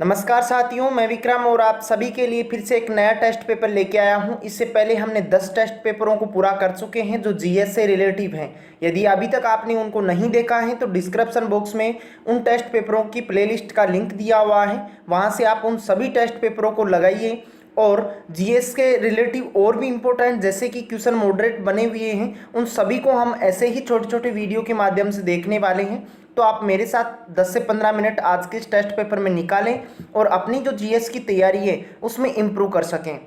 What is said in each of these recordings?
नमस्कार साथियों, मैं विक्रम और आप सभी के लिए फिर से एक नया टेस्ट पेपर लेके आया हूं। इससे पहले हमने 10 टेस्ट पेपरों को पूरा कर चुके हैं जो जीएस से रिलेटिव हैं। यदि अभी तक आपने उनको नहीं देखा है तो डिस्क्रिप्शन बॉक्स में उन टेस्ट पेपरों की प्लेलिस्ट का लिंक दिया हुआ है, वहां से आप उन सभी टेस्ट पेपरों को लगाइए। और जीएस के रिलेटिव और भी इम्पोर्टेंट जैसे कि क्वेश्चन मॉडरेट बने हुए हैं, उन सभी को हम ऐसे ही छोटे छोटे वीडियो के माध्यम से देखने वाले हैं। तो आप मेरे साथ 10 से 15 मिनट आज के इस टेस्ट पेपर में निकालें और अपनी जो जीएस की तैयारी है उसमें इम्प्रूव कर सकें।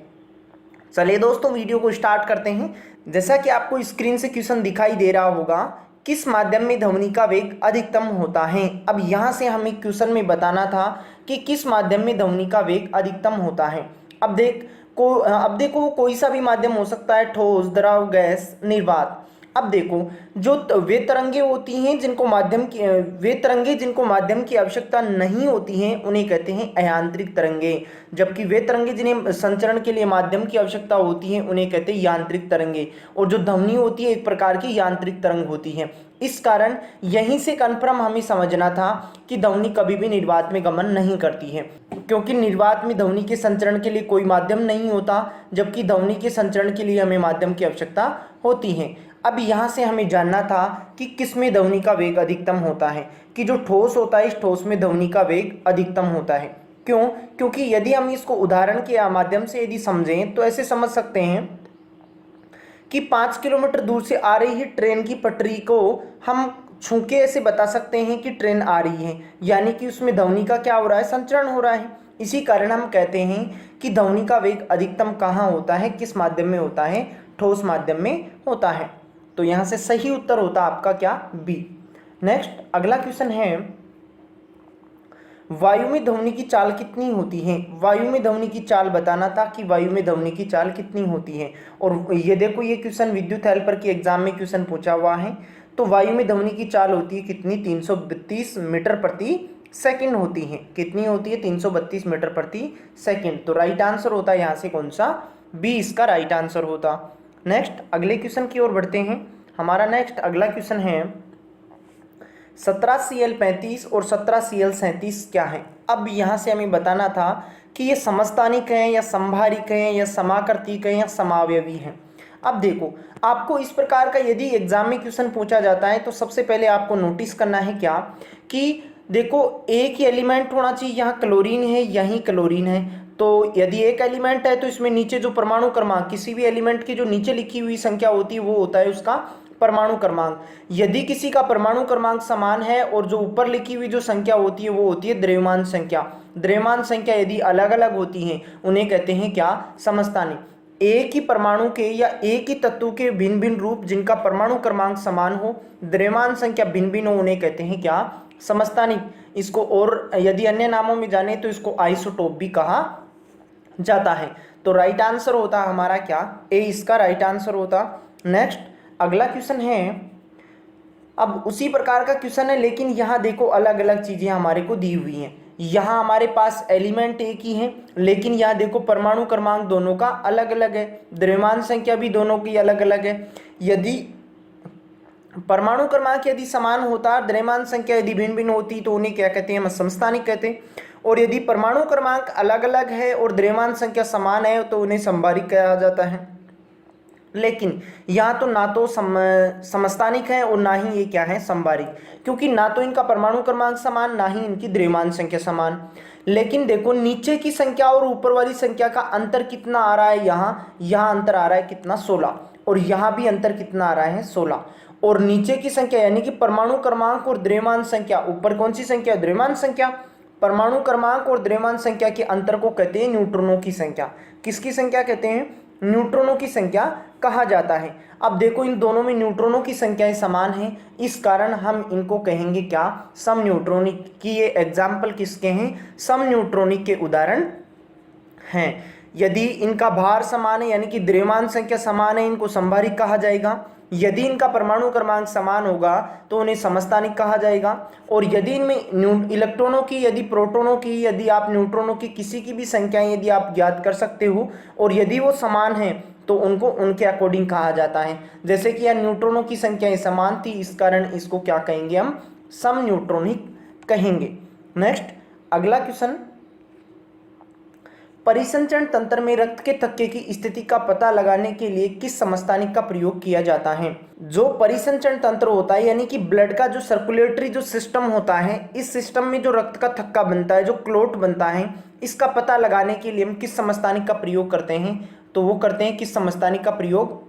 चलिए दोस्तों, वीडियो को स्टार्ट करते हैं। जैसा कि आपको स्क्रीन से क्वेश्चन दिखाई दे रहा होगा, किस माध्यम में ध्वनि का वेग अधिकतम होता है। अब यहाँ से हमें क्वेश्चन में बताना था कि किस माध्यम में ध्वनि का वेग अधिकतम होता है। अब देखो कोई सा भी माध्यम हो सकता है, ठोस, द्रव, गैस, निर्वात। अब देखो, जो वे तरंगे होती हैं जिनको माध्यम की आवश्यकता नहीं होती हैं उन्हें कहते हैं अयांत्रिक तरंगे, जबकि वे तरंगे जिन्हें संचरण के लिए माध्यम की आवश्यकता होती है उन्हें कहते हैं यांत्रिक तरंगे। और जो ध्वनि होती है एक प्रकार की यांत्रिक तरंग होती है। इस कारण यहीं से कन्फर्म हमें समझना था कि ध्वनि कभी भी निर्वात में गमन नहीं करती है, क्योंकि निर्वात में ध्वनि के संचरण के लिए कोई माध्यम नहीं होता, जबकि ध्वनि के संचरण के लिए हमें माध्यम की आवश्यकता होती है। अब यहाँ से हमें जानना था कि किस में ध्वनि का वेग अधिकतम होता है, कि जो ठोस होता है इस ठोस में ध्वनि का वेग अधिकतम होता है। क्यों? क्योंकि यदि हम इसको उदाहरण के माध्यम से यदि समझें तो ऐसे समझ सकते हैं कि 5 किलोमीटर दूर से आ रही ट्रेन की पटरी को हम छू के ऐसे बता सकते हैं कि ट्रेन आ रही है, यानी कि उसमें ध्वनि का क्या हो रहा है, संचरण हो रहा है। इसी कारण हम कहते हैं कि ध्वनि का वेग अधिकतम कहाँ होता है, किस माध्यम में होता है, ठोस माध्यम में होता है। तो यहाँ से सही उत्तर होता आपका क्या, बी। नेक्स्ट अगला क्वेश्चन है, वायु में ध्वनि की चाल कितनी होती है। वायु में ध्वनि की चाल बताना था कि वायु में ध्वनि की चाल कितनी होती है। और ये देखो, ये क्वेश्चन विद्युत हेल्पर की एग्जाम में क्वेश्चन पूछा हुआ है। तो वायु में ध्वनि की चाल होती है कितनी, 332 मीटर प्रति सेकंड होती है। कितनी होती है, 332 मीटर प्रति सेकंड। तो राइट आंसर होता है यहाँ से कौन सा, बी इसका राइट आंसर होता। नेक्स्ट अगले क्वेश्चन की ओर बढ़ते हैं। हमारा नेक्स्ट अगला क्वेश्चन है, 17Cl35 और 17Cl37 क्या है। अब यहाँ से हमें बताना था कि ये समस्थानिक हैं या संभारिक हैं या समाकर्तिक हैं या समावयवी हैं। अब देखो, आपको इस प्रकार का यदि एग्जाम में क्वेश्चन पूछा जाता है तो सबसे पहले आपको नोटिस करना है क्या, कि देखो एक ही एलिमेंट होना चाहिए। यहाँ क्लोरीन है, यहीं क्लोरीन है। तो यदि एक एलिमेंट है तो इसमें नीचे जो परमाणु क्रमांक, किसी भी एलिमेंट की जो नीचे लिखी हुई संख्या होती है वो होता है उसका परमाणु क्रमांक। यदि किसी का परमाणु क्रमांक समान है और जो ऊपर लिखी हुई जो संख्या होती है वो होती है द्रव्यमान संख्या। द्रव्यमान संख्या यदि अलग अलग होती हैं उन्हें कहते हैं क्या, समस्थानिक। एक ही परमाणु के या एक ही तत्व के भिन्न भिन्न रूप जिनका परमाणु क्रमांक समान हो, द्रव्यमान संख्या भिन्न भिन्न हो, उन्हें कहते हैं क्या, समस्थानिक। इसको और यदि अन्य नामों में जाने तो इसको आइसोटोप भी कहा जाता है। तो राइट आंसर होता हमारा क्या, ए इसका राइट आंसर होता। नेक्स्ट अगला क्वेश्चन है, अब उसी प्रकार का क्वेश्चन है लेकिन यहाँ देखो अलग अलग चीजें हमारे को दी हुई हैं। यहाँ हमारे पास एलिमेंट एक ही है लेकिन यहाँ देखो परमाणु क्रमांक दोनों का अलग अलग है, द्रव्यमान संख्या भी दोनों की अलग अलग है। यदि परमाणु क्रमांक यदि समान होता, द्रव्यमान संख्या यदि भिन्न भिन्न होती तो उन्हें क्या कहते हैं, हम समस्थानिक कहते हैं। और यदि परमाणु क्रमांक अलग अलग है और द्रव्यमान संख्या समान है तो उन्हें संभारिक कहा जाता है। लेकिन यहाँ तो ना तो समस्थानिक है और ना ही ये क्या है, संभारिक, क्योंकि ना तो इनका परमाणु क्रमांक समान ना ही इनकी द्रव्यमान संख्या समान। लेकिन देखो नीचे की संख्या और ऊपर वाली संख्या का अंतर कितना आ रहा है, यहाँ अंतर आ रहा है कितना, 16। और यहाँ भी अंतर कितना आ रहा है, 16। और नीचे की संख्या यानी कि परमाणु क्रमांक और द्रव्यमान संख्या, ऊपर कौन सी संख्या, द्रव्यमान संख्या। परमाणु क्रमांक और द्रव्यमान संख्या के अंतर को कहते हैं न्यूट्रॉनों की संख्या। किसकी संख्या कहते हैं, न्यूट्रॉनों की संख्या कहा जाता है। अब देखो इन दोनों में न्यूट्रॉनों की संख्याएं समान हैं, इस कारण हम इनको कहेंगे क्या, सम न्यूट्रॉनिक। की ये एग्जाम्पल किसके हैं, सम न्यूट्रॉनिक के उदाहरण हैं। यदि इनका भार समान है यानी कि द्रव्यमान संख्या समान है, इनको संभारिक कहा जाएगा। यदि इनका परमाणु क्रमांक समान होगा तो उन्हें समस्थानिक कहा जाएगा। और यदि इनमें इलेक्ट्रॉनों की, यदि प्रोटॉनों की, यदि आप न्यूट्रॉनों की किसी की भी संख्याएं यदि आप ज्ञात कर सकते हो और यदि वो समान हैं तो उनको उनके अकॉर्डिंग कहा जाता है। जैसे कि यहाँ न्यूट्रॉनों की संख्याएं समान थी, इस कारण इसको क्या कहेंगे, हम सम न्यूट्रॉनिक कहेंगे। नेक्स्ट अगला क्वेश्चन, परिसंचरण तंत्र में रक्त के थक्के की स्थिति का पता लगाने के लिए किस समस्थानिक का प्रयोग किया जाता है? जो परिसंचरण तंत्र होता है यानी कि ब्लड का जो सर्कुलेटरी जो सिस्टम होता है, इस सिस्टम में जो रक्त का थक्का बनता है, जो क्लोट बनता है, इसका पता लगाने के लिए हम किस समस्थानिक का प्रयोग करते हैं? तो वो करते हैं किस समस्थानिक का प्रयोग?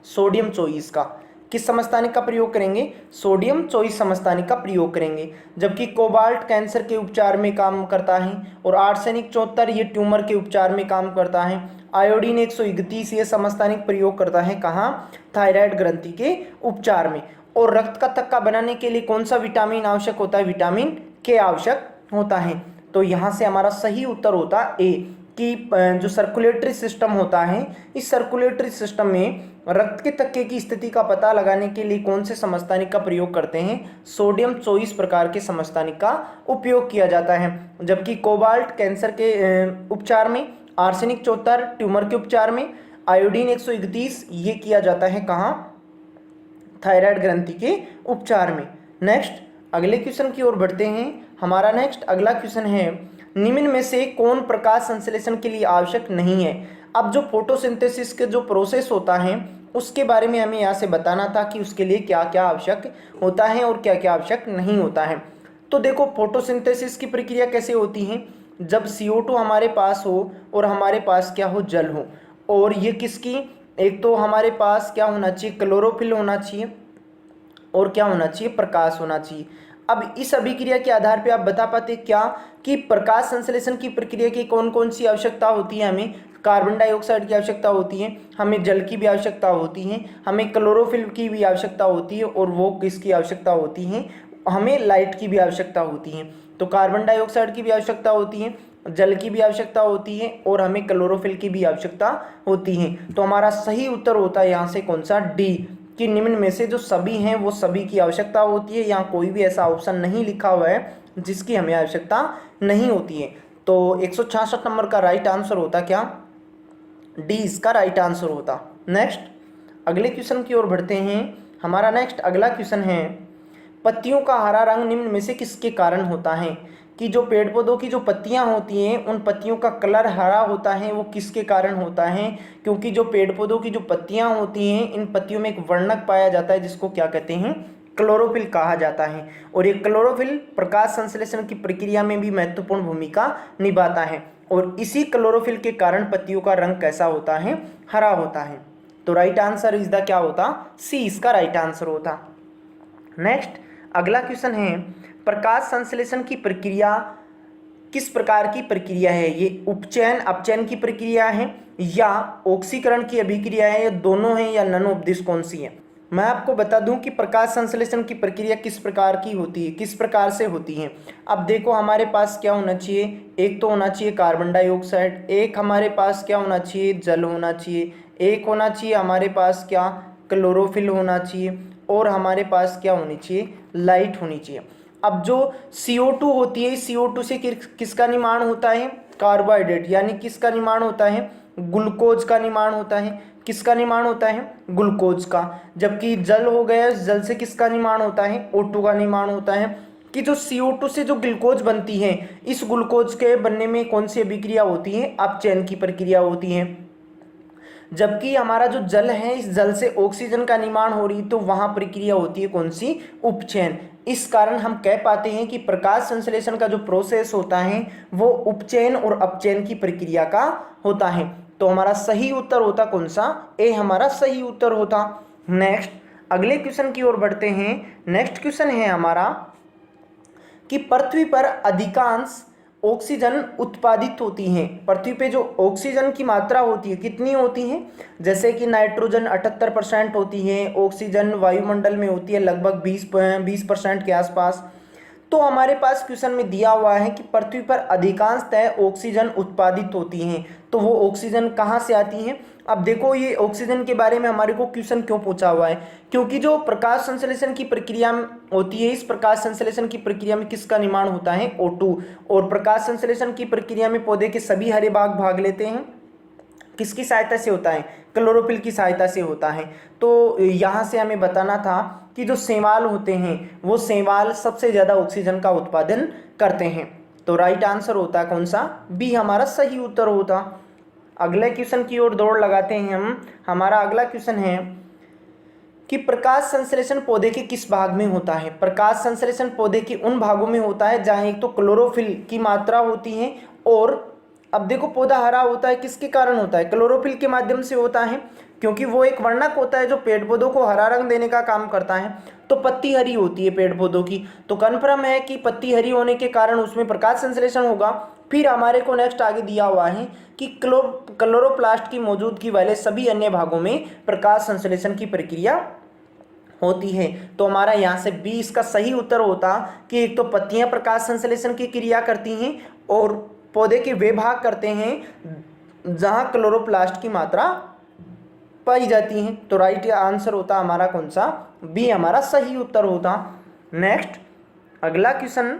सोडियम चौईस का। किस समस्थानिक का प्रयोग करेंगे? सोडियम चौईस समस्थानिक का प्रयोग करेंगे। जबकि कोबाल्ट कैंसर के उपचार में काम करता है और आर्सेनिक 74 ये ट्यूमर के उपचार में काम करता है। आयोडीन 131 ये समस्थानिक प्रयोग करता है कहाँ? थायराइड ग्रंथि के उपचार में। और रक्त का थक्का बनाने के लिए कौन सा विटामिन आवश्यक होता है? विटामिन के आवश्यक होता है। तो यहाँ से हमारा सही उत्तर होता ए कि जो सर्कुलेटरी सिस्टम होता है, इस सर्कुलेटरी सिस्टम में रक्त के थक्के की स्थिति का पता लगाने के लिए कौन से समस्थानिक का प्रयोग करते हैं? सोडियम 24 प्रकार के समस्थानिक का उपयोग किया जाता है। जबकि कोबाल्ट कैंसर के उपचार में, आर्सेनिक 74 ट्यूमर के उपचार में, आयोडीन 131 ये किया जाता है कहाँ? थायराइड ग्रंथि के उपचार में। नेक्स्ट अगले क्वेश्चन की ओर बढ़ते हैं। हमारा नेक्स्ट अगला क्वेश्चन है, निम्न में से कौन प्रकाश संश्लेषण के लिए आवश्यक नहीं है? अब जो फोटोसिंथेसिस के जो प्रोसेस होता है उसके बारे में हमें यहाँ से बताना था कि उसके लिए क्या क्या आवश्यक होता है और क्या क्या आवश्यक नहीं होता है। तो देखो फोटोसिंथेसिस की प्रक्रिया कैसे होती है? जब CO2 हमारे पास हो और हमारे पास क्या हो? जल हो। और ये किसकी? एक तो हमारे पास क्या होना चाहिए? क्लोरोफिल होना चाहिए और क्या होना चाहिए? प्रकाश होना चाहिए। अब इस अभिक्रिया के आधार पे आप बता पाते क्या कि प्रकाश संश्लेषण की प्रक्रिया की कौन कौन सी आवश्यकता होती है? हमें कार्बन डाइऑक्साइड की आवश्यकता होती है, हमें जल की भी आवश्यकता होती है, हमें क्लोरोफिल की भी आवश्यकता होती है और वो किसकी आवश्यकता होती है? हमें लाइट की भी आवश्यकता होती है। तो कार्बन डाइऑक्साइड की भी आवश्यकता होती है, जल की भी आवश्यकता होती है और हमें क्लोरोफिल की भी आवश्यकता होती है। तो हमारा सही उत्तर होता है यहाँ से कौन सा? डी, कि निम्न में से जो सभी हैं वो सभी की आवश्यकता होती है। यहाँ कोई भी ऐसा ऑप्शन नहीं लिखा हुआ है जिसकी हमें आवश्यकता नहीं होती है। तो 166 नंबर का राइट आंसर होता क्या? डी इसका राइट आंसर होता। नेक्स्ट अगले क्वेश्चन की ओर बढ़ते हैं। हमारा नेक्स्ट अगला क्वेश्चन है, पत्तियों का हरा रंग निम्न में से किसके कारण होता है? कि जो पेड़ पौधों की जो पत्तियां होती हैं उन पत्तियों का कलर हरा होता है, वो किसके कारण होता है? क्योंकि जो पेड़ पौधों की जो पत्तियां होती हैं इन पत्तियों में एक वर्णक पाया जाता है जिसको क्या कहते हैं? क्लोरोफिल कहा जाता है। और ये क्लोरोफिल प्रकाश संश्लेषण की प्रक्रिया में भी महत्वपूर्ण भूमिका निभाता है और इसी क्लोरोफिल के कारण पत्तियों का रंग कैसा होता है? हरा होता है। तो राइट आंसर इज द क्या होता? सी इसका राइट आंसर होता। नेक्स्ट अगला क्वेश्चन है, प्रकाश संश्लेषण की प्रक्रिया किस प्रकार की प्रक्रिया है? ये उपचयन अपचयन की प्रक्रिया है या ऑक्सीकरण की अभिक्रिया है या दोनों है या नन ऑफ दिस? कौन सी है? मैं आपको बता दूं कि प्रकाश संश्लेषण की प्रक्रिया किस प्रकार की होती है, किस प्रकार से होती है। अब देखो हमारे पास क्या होना चाहिए? एक तो होना चाहिए कार्बन डाइऑक्साइड, एक हमारे पास क्या होना चाहिए? जल होना चाहिए, एक होना चाहिए हमारे पास क्या? क्लोरोफिल होना चाहिए और हमारे पास क्या होनी चाहिए? लाइट होनी चाहिए। अब जो CO2 होती है, CO2 से किसका निर्माण होता है? कार्बोहाइड्रेट, यानी किसका निर्माण होता है? ग्लूकोज का निर्माण होता है। किसका निर्माण होता है? ग्लूकोज का। जबकि जल हो गया, जल से किसका निर्माण होता है? O2 का निर्माण होता है। कि जो CO2 से जो ग्लूकोज बनती है, इस ग्लूकोज के बनने में कौन सी अभिक्रिया होती है? अपचयन की प्रक्रिया होती है। जबकि हमारा जो जल है, इस जल से ऑक्सीजन का निर्माण हो रही, तो वहां प्रक्रिया होती है कौन सी? उपचयन। इस कारण हम कह पाते हैं कि प्रकाश संश्लेषण का जो प्रोसेस होता है वो उपचयन और अपचयन की प्रक्रिया का होता है। तो हमारा सही उत्तर होता कौन सा? ए हमारा सही उत्तर होता। नेक्स्ट अगले क्वेश्चन की ओर बढ़ते हैं। नेक्स्ट क्वेश्चन है हमारा कि पृथ्वी पर अधिकांश ऑक्सीजन उत्पादित होती हैं। पृथ्वी पे जो ऑक्सीजन की मात्रा होती है कितनी होती है? जैसे कि नाइट्रोजन 78% होती है, ऑक्सीजन वायुमंडल में होती है लगभग 20% के आसपास। तो हमारे पास क्वेश्चन में दिया हुआ है कि पृथ्वी पर अधिकांशतः ऑक्सीजन उत्पादित होती हैं, तो वो ऑक्सीजन कहाँ से आती हैं? अब देखो ये ऑक्सीजन के बारे में हमारे को क्वेश्चन क्यों पूछा हुआ है? क्योंकि जो प्रकाश संश्लेषण की प्रक्रिया होती है, इस प्रकाश संश्लेषण की प्रक्रिया में किसका निर्माण होता है? O2। और प्रकाश संश्लेषण की प्रक्रिया में पौधे के सभी हरे भाग लेते हैं, किसकी सहायता से होता है? क्लोरोफिल की सहायता से होता है। तो यहाँ से हमें बताना था कि जो शैवाल होते हैं वो शैवाल सबसे ज़्यादा ऑक्सीजन का उत्पादन करते हैं। तो राइट आंसर होता है कौन सा, बी हमारा सही उत्तर होता। अगले क्वेश्चन की ओर दौड़ लगाते हैं हम। हमारा अगला क्वेश्चन है कि प्रकाश संश्लेषण पौधे के किस भाग में होता है। प्रकाश संश्लेषण पौधे के उन भागों में होता है जहाँ एक तो क्लोरोफिल की मात्रा होती है, और अब देखो पौधा हरा होता है किसके कारण होता है, क्लोरोफिल के माध्यम से होता है, क्योंकि वो एक वर्णक होता है जो पेड़ पौधों को हरा रंग देने का काम करता है। तो पत्ती हरी होती है पेड़ पौधों की, तो कन्फर्म है कि पत्ती हरी होने के कारण उसमें प्रकाश संश्लेषण होगा। फिर हमारे को नेक्स्ट आगे दिया हुआ है कि क्लोरोप्लास्ट की मौजूदगी वाले सभी अन्य भागों में प्रकाश संश्लेषण की प्रक्रिया होती है। तो हमारा यहाँ से बी इसका सही उत्तर होता कि एक तो पत्तियां प्रकाश संश्लेषण की क्रिया करती हैं और पौधे के वे भाग करते हैं जहाँ क्लोरोप्लास्ट की मात्रा पाई जाती हैं। तो राइट आंसर होता हमारा कौन सा, बी हमारा सही उत्तर होता। नेक्स्ट अगला क्वेश्चन,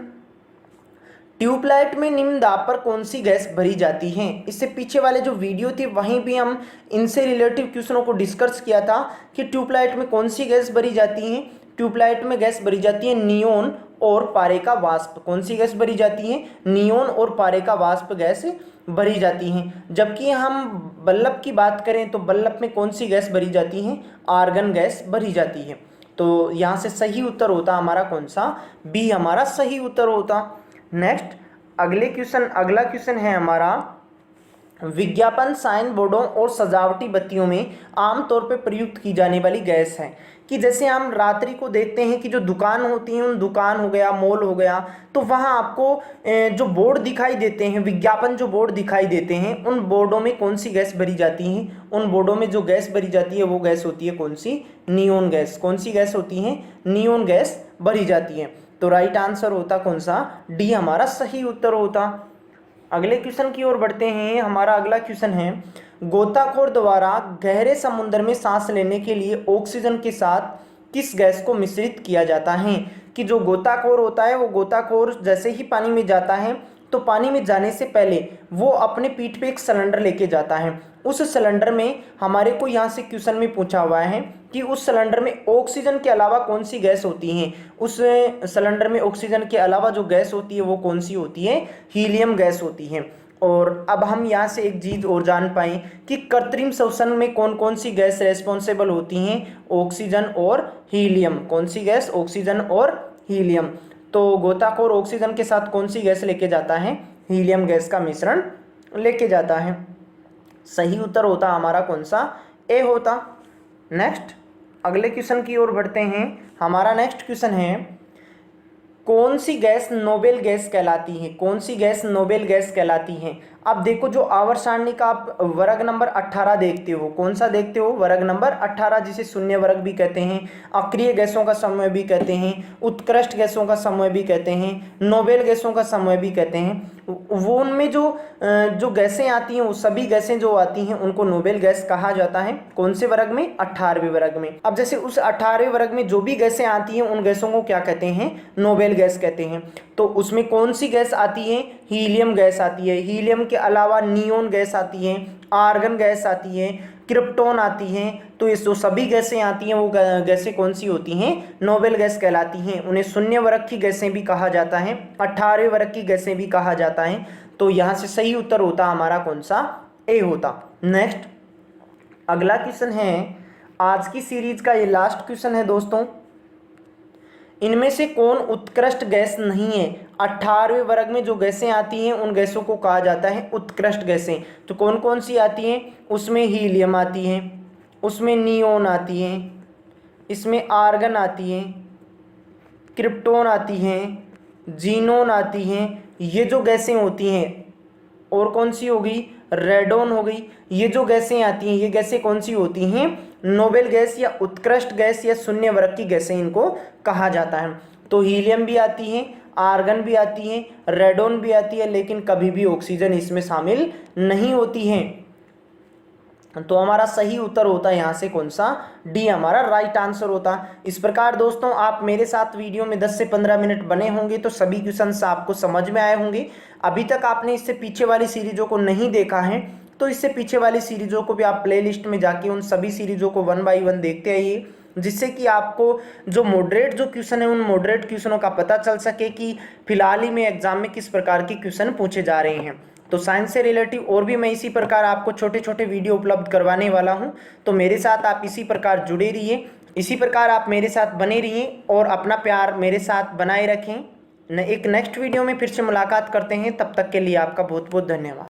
ट्यूबलाइट में निम्न दाब पर कौन सी गैस भरी जाती है। इससे पीछे वाले जो वीडियो थी वहीं भी हम इनसे रिलेटिव क्वेश्चनों को डिस्कस किया था कि ट्यूबलाइट में कौन सी गैस भरी जाती है। ट्यूबलाइट में गैस भरी जाती है नियोन और पारे का वाष्प। कौन सी गैस भरी जाती है, नियोन और पारे का वाष्प गैस भरी जाती हैं। जबकि हम बल्ब की बात करें तो बल्ब में कौन सी गैस भरी जाती है, आर्गन गैस भरी जाती है। तो यहाँ से सही उत्तर होता हमारा कौन सा, बी हमारा सही उत्तर होता। नेक्स्ट अगला क्वेश्चन है हमारा, विज्ञापन साइन बोर्डों और सजावटी बत्तियों में आमतौर पर प्रयुक्त की जाने वाली गैस है। कि जैसे हम रात्रि को देखते हैं कि जो दुकान होती हैं, उन दुकान हो गया, मॉल हो गया, तो वहाँ आपको जो बोर्ड दिखाई देते हैं, विज्ञापन जो बोर्ड दिखाई देते हैं, उन बोर्डों में कौन सी गैस भरी जाती है। उन बोर्डों में जो गैस भरी जाती है वो गैस होती है कौन सी, नियोन गैस। कौन सी गैस होती है, नियोन गैस भरी जाती है। तो राइट आंसर होता कौन सा, डी हमारा सही उत्तर होता। अगले क्वेश्चन की ओर बढ़ते हैं। हमारा अगला क्वेश्चन है, गोताखोर द्वारा गहरे समुद्र में सांस लेने के लिए ऑक्सीजन के साथ किस गैस को मिश्रित किया जाता है। कि जो गोताखोर होता है वो गोताखोर जैसे ही पानी में जाता है तो पानी में जाने से पहले वो अपने पीठ पे एक सिलेंडर लेके जाता है। उस सिलेंडर में हमारे को यहाँ से क्वेश्चन में पूछा हुआ है कि उस सिलेंडर में ऑक्सीजन के अलावा कौन सी गैस होती है। उस सिलेंडर में ऑक्सीजन के अलावा जो गैस होती है वो कौन सी होती है, हीलियम गैस होती है। और अब हम यहाँ से एक चीज़ और जान पाएँ कि कृत्रिम श्वसन में कौन कौन सी गैस रेस्पॉन्सिबल होती हैं, ऑक्सीजन और हीलियम। कौन सी गैस, ऑक्सीजन और हीलियम। तो गोताखोर ऑक्सीजन के साथ कौन सी गैस लेके जाता है, हीलियम गैस का मिश्रण लेके जाता है। सही उत्तर होता हमारा कौन सा, ए होता। नेक्स्ट अगले क्वेश्चन की ओर बढ़ते हैं। हमारा नेक्स्ट क्वेश्चन है, कौन सी गैस नोबेल गैस कहलाती है। कौन सी गैस नोबेल गैस कहलाती है। अब देखो जो आवर्त सारणी का आप वर्ग नंबर 18 देखते हो, कौन सा देखते हो, वर्ग नंबर 18, जिसे शून्य वर्ग भी कहते हैं, अक्रिय गैसों का समूह भी कहते हैं, उत्कृष्ट गैसों का समूह भी कहते हैं, नोबेल गैसों का समूह भी कहते हैं। वो उनमें जो गैसें आती हैं, वो सभी गैसें जो आती हैं उनको नोबेल गैस कहा जाता है। कौन से वर्ग में, 18वें वर्ग में। अब जैसे उस 18वें वर्ग में जो भी गैसें आती हैं उन गैसों को क्या कहते हैं, नोबेल गैस कहते हैं। तो उसमें कौन सी गैस आती है, हीलियम गैस आती है। हीलियम के अलावा नियोन गैस आती है, आर्गन गैस आती है, क्रिप्टॉन आती हैं। तो ये जो सभी गैसें आती हैं वो गैसें कौन सी होती हैं, नोबेल गैस कहलाती हैं। उन्हें शून्य वर्ग की गैसें भी कहा जाता है, 18वें वर्ग की गैसें भी कहा जाता है। तो यहाँ से सही उत्तर होता हमारा कौन सा, ए होता। नेक्स्ट अगला क्वेश्चन है, आज की सीरीज का ये लास्ट क्वेश्चन है दोस्तों। इनमें से कौन उत्कृष्ट गैस नहीं है। 18वें वर्ग में जो गैसें आती हैं उन गैसों को कहा जाता है उत्कृष्ट गैसें। तो कौन कौन सी आती हैं, उसमें हीलियम आती है, उसमें नियोन आती है, इसमें आर्गन आती है, क्रिप्टॉन आती हैं, जीनोन आती हैं। ये जो गैसें होती हैं, और कौन सी होगी, रेडोन हो गई। ये जो गैसें आती हैं ये गैसें कौन सी होती हैं, नोबेल गैस या उत्कृष्ट गैस या शून्य वर्ग की गैसें इनको कहा जाता है। तो हीलियम भी आती है, आर्गन भी आती है, रेडोन भी आती है, लेकिन कभी भी ऑक्सीजन इसमें शामिल नहीं होती है। तो हमारा सही उत्तर होता है यहाँ से कौन सा, डी हमारा राइट आंसर होता। इस प्रकार दोस्तों आप मेरे साथ वीडियो में 10 से 15 मिनट बने होंगे तो सभी क्वेश्चंस आपको समझ में आए होंगे। अभी तक आपने इससे पीछे वाली सीरीजों को नहीं देखा है तो इससे पीछे वाली सीरीजों को भी आप प्लेलिस्ट में जाके उन सभी सीरीजों को 1 बाय 1 देखते आइए। जिससे कि आपको जो मॉडरेट जो क्वेश्चन है उन मॉडरेट क्वेश्चनों का पता चल सके कि फिलहाल ही में एग्जाम में किस प्रकार के क्वेश्चन पूछे जा रहे हैं। तो साइंस से रिलेटिव और भी मैं इसी प्रकार आपको छोटे छोटे वीडियो उपलब्ध करवाने वाला हूं। तो मेरे साथ आप इसी प्रकार जुड़े रहिए, इसी प्रकार आप मेरे साथ बने रहिए और अपना प्यार मेरे साथ बनाए रखें। एक नेक्स्ट वीडियो में फिर से मुलाकात करते हैं, तब तक के लिए आपका बहुत बहुत धन्यवाद।